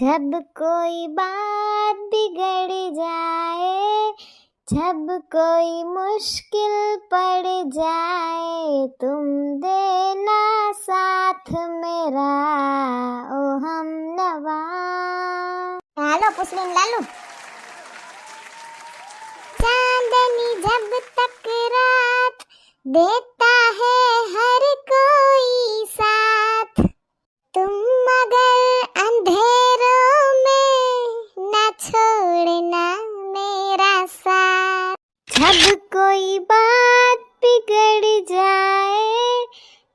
जब कोई बात बिगड़ जाए, जब कोई मुश्किल पड़ जाए, तुम देना साथ मेरा ओ हम नवा। हेलो पुष्पिन लालू। चांदनी जब तक रात देता है हर कोई साथ, तुम मगर अंधेरों में न छोड़ना मेरा साथ। जब कोई बात बिगड़ जाए,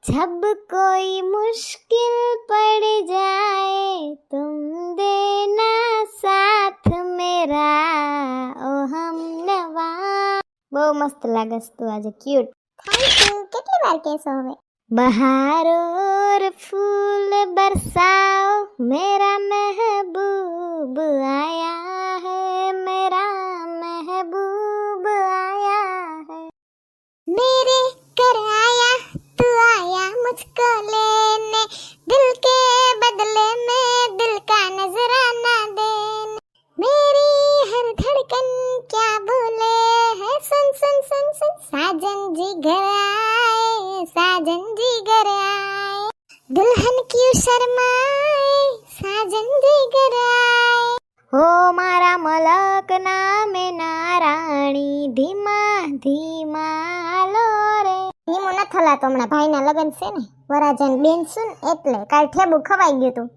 जब कोई मुश्किल पड़ जाए, तुम देना साथ मेरा ओ हम नवा। બહુ મસ્ત લાગસ તું આજે, ક્યુટ। Thank you. કેટલી વાર કહેશો હવે? बहारों और फूल बरसाओ, मेरा महबूब आया है, मेरा महबूब आया है। मेरे घर आया तू आया मुझको लेने, दिल के बदले में दिल का नजराना देने। मेरी हर धड़कन क्या बोले है, सुन सुन सुन सुन, साजन जी घर आए, साजन जी घर आए, दुल्हन क्यों शर्माए, साजन जी घर आए। हो मारा मलक नामे नाराणी, धीमा धीमा लो रे। ધીમો ન થલાતો, હમણાં ભાઈના લગન છે ને, વરાજન બેન સુન એટલે કાલ ઠેબુ ખવાઈ ગયું તું।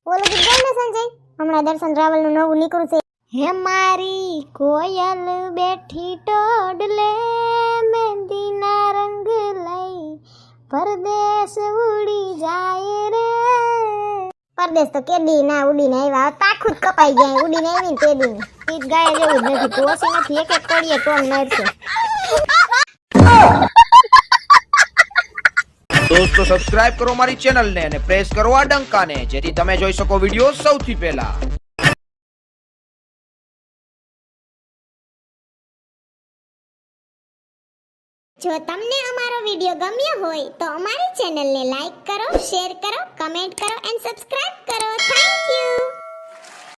ઓલું ગીત ગાય ને સંજય, હમણાં દર્શન રાવલનું નવું નીકળું છે। હે મારી કોયલ બેઠી ટોડલે, મહેંદીના રંગ લઈ પરદેશ ઉડી જાય રે। પરદેશ તો કેદી ના ઉડીને આવ્યા, પાખું જ કપાઈ જાય, ઉડીને આવી ને તેદી ગીત ગાય જેવું જ નથી, પોસી નથી, એક એક કોડીએ ટોન મારશે। दोस्तों सब्सक्राइब करो हमारी चैनल ने અને પ્રેસ કરો આ ડંકાને, જેથી તમે જોઈ શકો વિડિયો સૌથી પહેલા। જો તમને અમારો વિડિયો ગમ્યો હોય તો અમારી ચેનલને લાઈક કરો, શેર કરો, કમેન્ટ કરો એન્ડ સબસ્ક્રાઇબ કરો। Thank you.